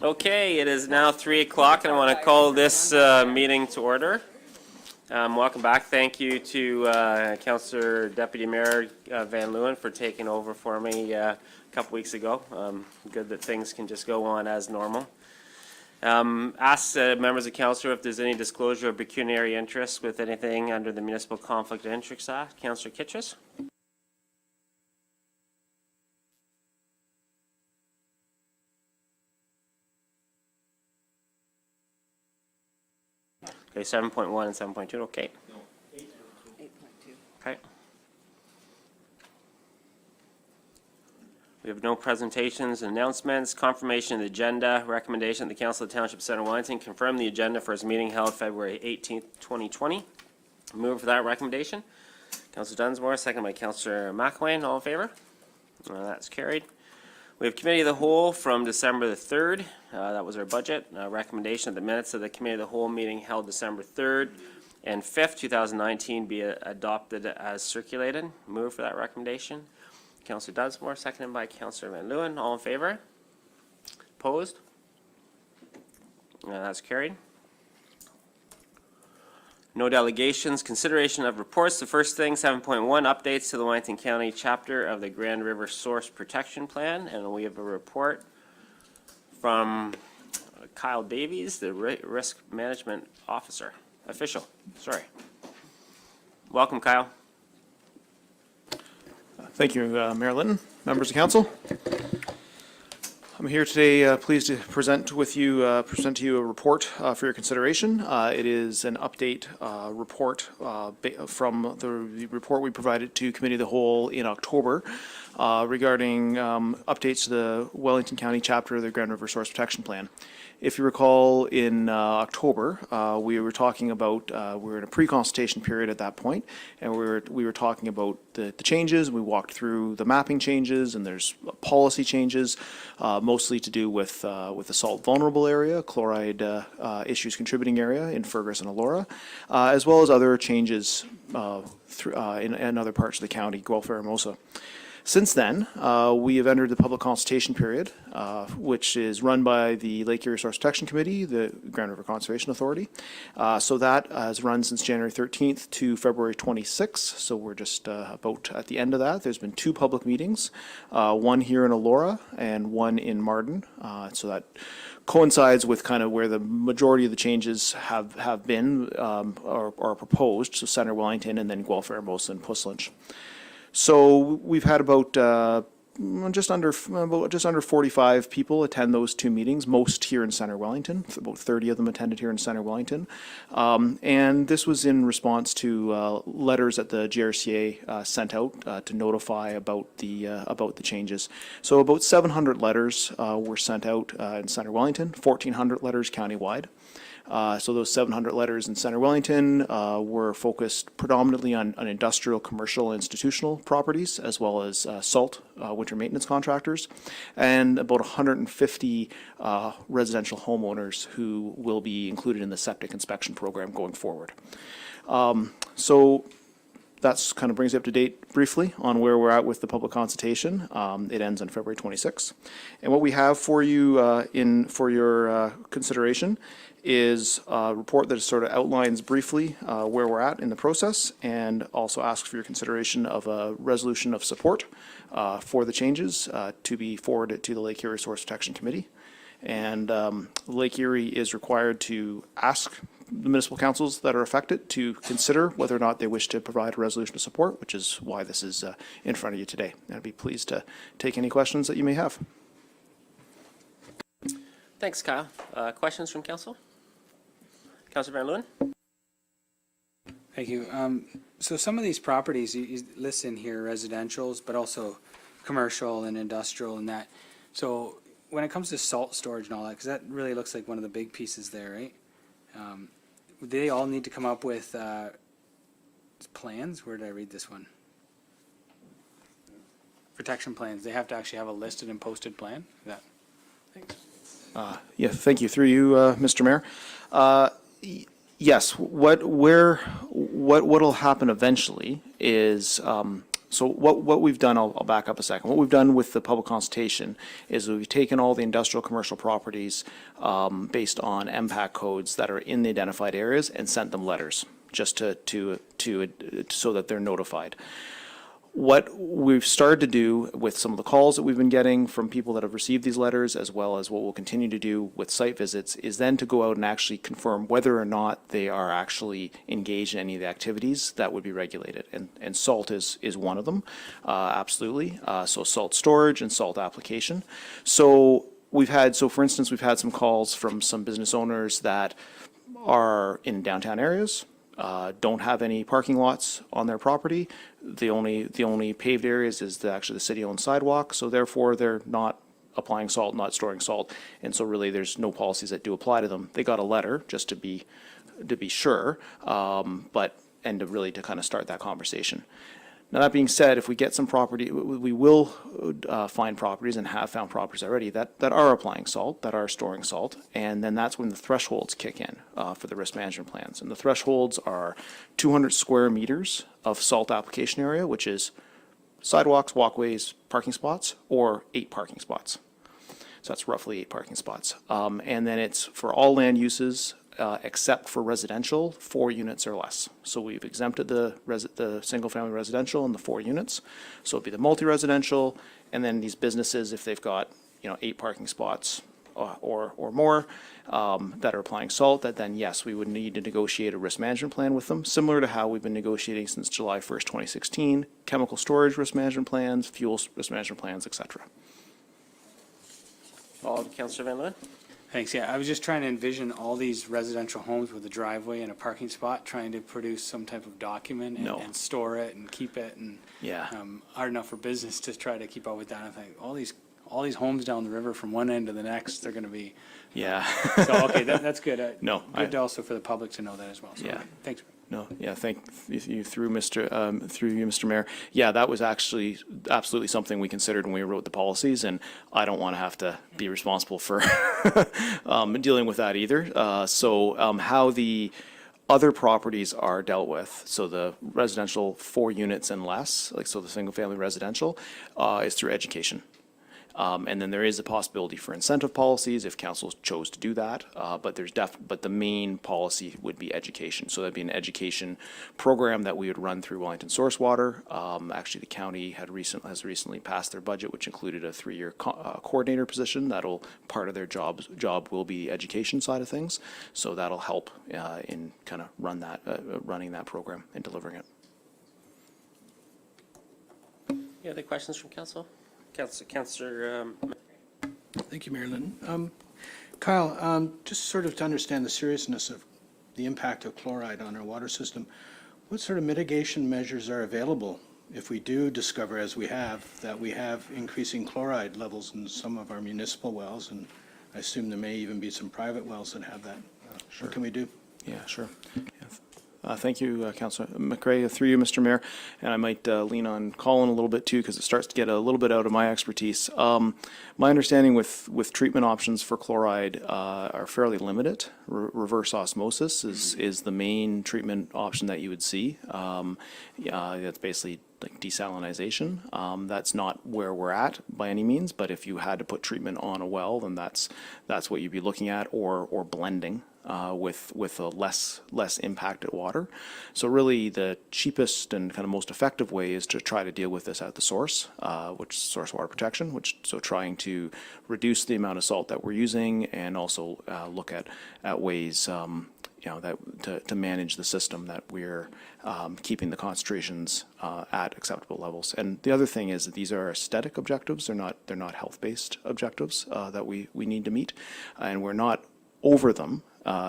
Okay, it is now 3 o'clock and I want to call this meeting to order. Welcome back. Thank you to Councillor Deputy Mayor Van Leeuwen for taking over for me a couple weeks ago. Good that things can just go on as normal. Ask members of council if there's any disclosure of pecuniary interest with anything under the Municipal Conflict of Interest Act. Councillor Kitchis. Okay, 7.1 and 7.2, okay. No, 8.2. Okay. We have no presentations, announcements, confirmation of the agenda, recommendation that the Council of the Township of Center Wellington confirm the agenda for its meeting held February 18th, 2020. Move for that recommendation. Councillor Dunsmore, second by Councillor McElwain. All in favor? That's carried. We have Committee of the Whole from December the 3rd. That was our budget. Recommendation of the minutes of the Committee of the Whole meeting held December 3rd and 5th, 2019 be adopted as circulated. Move for that recommendation. Councillor Dunsmore, seconded by Councillor Van Leeuwen. All in favor? Opposed? That's carried. No delegations. Consideration of reports. The first thing, 7.1, updates to the Wellington County chapter of the Grand River Source Protection Plan. And we have a report from Kyle Davies, the Risk Management Official. Sorry. Welcome, Kyle. Thank you, Mayor Linton, members of council. I'm here today pleased to present to you a report for your consideration. It is an update report from the report we provided to Committee of the Whole in October regarding updates to the Wellington County chapter of the Grand River Source Protection Plan. If you recall, in October, we were talking about, we were in a pre-consultation period at that point, and we were talking about the changes. We walked through the mapping changes, and there's policy changes, mostly to do with the salt vulnerable area, chloride issues contributing area in Fergus and Elora, as well as other changes in other parts of the county, Guelph, Hermosa. Since then, we have entered the public consultation period, which is run by the Lake Erie Source Protection Committee, the Grand River Conservation Authority. So that has run since January 13th to February 26th. So we're just about at the end of that. There's been 2 public meetings, one here in Elora and one in Marden. So that coincides with kind of where the majority of the changes have been or are proposed. So Center Wellington and then Guelph, Hermosa and Puslinch. So we've had about just under 45 people attend those 2 meetings, most here in Center Wellington. About 30 of them attended here in Center Wellington. And this was in response to letters that the GRCA sent out to notify about the changes. So about 700 letters were sent out in Center Wellington, 1,400 letters countywide. So those 700 letters in Center Wellington were focused predominantly on industrial, commercial, institutional properties, as well as salt winter maintenance contractors, and about 150 residential homeowners who will be included in the septic inspection program going forward. So that's kind of brings you up to date briefly on where we're at with the public consultation. It ends on February 26th. And what we have for you for your consideration is a report that sort of outlines briefly where we're at in the process, and also asks for your consideration of a resolution of support for the changes to be forwarded to the Lake Erie Source Protection Committee. And Lake Erie is required to ask the municipal councils that are affected to consider whether or not they wish to provide a resolution of support, which is why this is in front of you today. And I'd be pleased to take any questions that you may have. Thanks, Kyle. Questions from council? Councillor Van Leeuwen? Thank you. So some of these properties you list in here residentials, but also commercial and industrial and that. So when it comes to salt storage and all that, because that really looks like one of the big pieces there, right? They all need to come up with plans. Where did I read this one? Protection plans. They have to actually have a listed and posted plan. That. Thanks. Yeah, thank you. Through you, Mr. Mayor. Yes, what'll happen eventually is So what we've done, I'll back up a second. What we've done with the public consultation is we've taken all the industrial commercial properties based on MPAC codes that are in the identified areas and sent them letters just to so that they're notified. What we've started to do with some of the calls that we've been getting from people that have received these letters, as well as what we'll continue to do with site visits, is then to go out and actually confirm whether or not they are actually engaged in any of the activities that would be regulated. And salt is one of them, absolutely. So salt storage and salt application. So for instance, we've had some calls from some business owners that are in downtown areas, don't have any parking lots on their property. The only paved areas is actually the city-owned sidewalk, so therefore they're not applying salt, not storing salt, and so really there's no policies that do apply to them. They got a letter just to be sure, and to kind of start that conversation. Now, that being said, if we get some property, we will find properties and have found properties already that are applying salt, that are storing salt, and then that's when the thresholds kick in for the risk management plans. And the thresholds are 200 square meters of salt application area, which is sidewalks, walkways, parking spots, or 8 parking spots. So that's roughly 8 parking spots. And then it's for all land uses except for residential, 4 units or less. So we've exempted the single-family residential and the 4 units. So it'd be the multi-residential, and then these businesses, if they've got 8 parking spots or more that are applying salt, that then yes, we would need to negotiate a risk management plan with them, similar to how we've been negotiating since July 1st, 2016, chemical storage risk management plans, fuel risk management plans, etc. Councillor Van Leeuwen? Thanks, yeah, I was just trying to envision all these residential homes with a driveway and a parking spot, trying to produce some type of document and store it and keep it, and hard enough for business to try to keep up with that. I think all these homes down the river from one end to the next, they're gonna be. So, okay, that's good. Good also for the public to know that as well, so, okay, thanks. No, yeah, thank you through you, Mr. Mayor. Yeah, that was actually absolutely something we considered when we wrote the policies, and I don't want to have to be responsible for dealing with that either. So how the other properties are dealt with, so the residential 4 units and less, so the single-family residential, is through education. And then there is a possibility for incentive policies if council chose to do that, but the main policy would be education. So that'd be an education program that we would run through Wellington Source Water. Actually, the county has recently passed their budget, which included a 3-year coordinator position. Part of their job will be the education side of things. So that'll help in kind of running that program and delivering it. Any other questions from council? Councillor. Thank you, Marilyn. Kyle, just sort of to understand the seriousness of the impact of chloride on our water system, what sort of mitigation measures are available if we do discover, as we have, that we have increasing chloride levels in some of our municipal wells, and I assume there may even be some private wells that have that. Sure. What can we do? Yeah, sure. Thank you, Councillor McRae, through you, Mr. Mayor. And I might lean on Colin a little bit too, because it starts to get a little bit out of my expertise. My understanding with treatment options for chloride are fairly limited. Reverse osmosis is the main treatment option that you would see. That's basically like desalinization. That's not where we're at by any means, but if you had to put treatment on a well, then that's what you'd be looking at, or blending with a less impacted water. So really the cheapest and kind of most effective way is to try to deal with this at the source, which is source water protection, so trying to reduce the amount of salt that we're using, and also look at ways to manage the system, that we're keeping the concentrations at acceptable levels. And the other thing is that these are aesthetic objectives. They're not health-based objectives that we need to meet, and we're not over them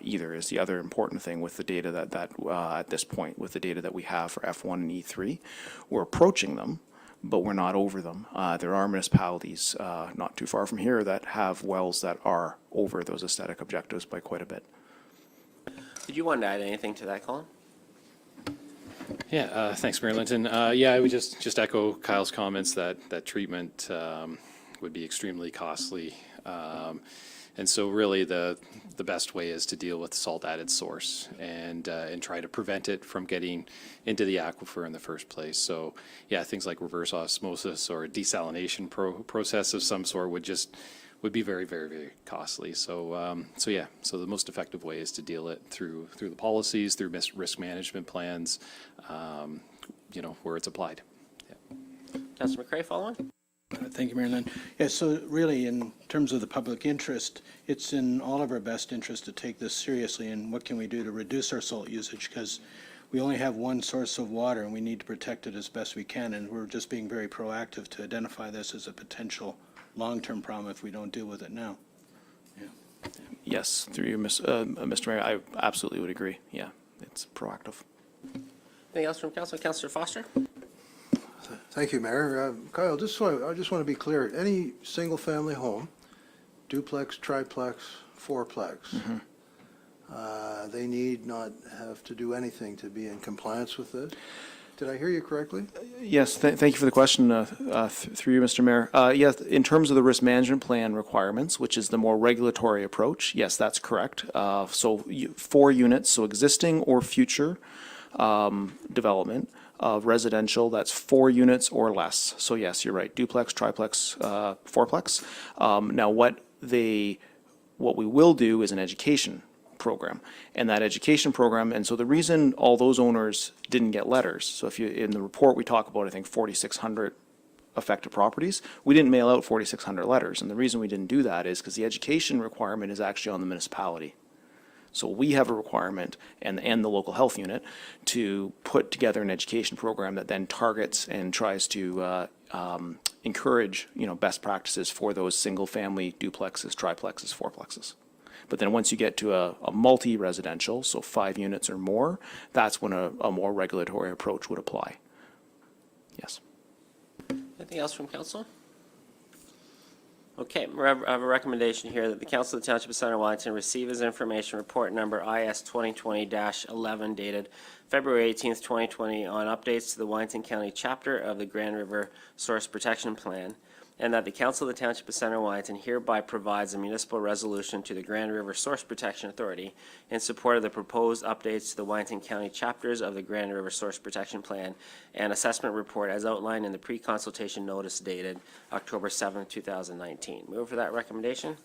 either, is the other important thing with the data that at this point, with the data that we have for F1 and E3. We're approaching them, but we're not over them. There are municipalities not too far from here that have wells that are over those aesthetic objectives by quite a bit. Did you want to add anything to that, Colin? Yeah, thanks, Marilyn. Yeah, I would just echo Kyle's comments that treatment would be extremely costly And so really the best way is to deal with salt at its source and try to prevent it from getting into the aquifer in the first place. So yeah, things like reverse osmosis or desalination process of some sort would be very, very, very costly. So so the most effective way is to deal it through the policies, through risk management plans, where it's applied. Councillor McCray, following? Thank you, Mary Lynn. Yeah, so really, in terms of the public interest, it's in all of our best interest to take this seriously, and what can we do to reduce our salt usage? Because we only have one source of water, and we need to protect it as best we can, and we're just being very proactive to identify this as a potential long-term problem if we don't deal with it now. Yeah. Yes, through you, Mr. Mayor, I absolutely would agree. Yeah, it's proactive. Anything else from council? Councillor Foster? Thank you, Mayor. Kyle, I just want to be clear. Any single-family home, duplex, triplex, fourplex, they need not have to do anything to be in compliance with this? Did I hear you correctly? Yes, thank you for the question, through you, Mr. Mayor. Yes, in terms of the risk management plan requirements, which is the more regulatory approach, yes, that's correct. So 4 units, so existing or future development of residential, that's 4 units or less. So yes, you're right, duplex, triplex, fourplex. Now what we will do is an education program, and that education program, and so the reason all those owners didn't get letters, so if you, in the report, we talk about, I think, 4,600 affected properties, we didn't mail out 4,600 letters, and the reason we didn't do that is because the education requirement is actually on the municipality. So we have a requirement, and the local health unit, to put together an education program that then targets and tries to encourage, best practices for those single-family duplexes, triplexes, fourplexes. But then once you get to a multi-residential, so 5 units or more, that's when a more regulatory approach would apply. Yes. Anything else from council? Okay, I have a recommendation here that the Council of the Township of Center Wellington receive as information report number IS 2020-11 dated February 18th, 2020 on updates to the Wellington County chapter of the Grand River Source Protection Plan, and that the Council of the Township of Center Wellington hereby provides a municipal resolution to the Grand River Source Protection Authority in support of the proposed updates to the Wellington County chapters of the Grand River Source Protection Plan and assessment report as outlined in the pre-consultation notice dated October 7th, 2019. Move for that recommendation.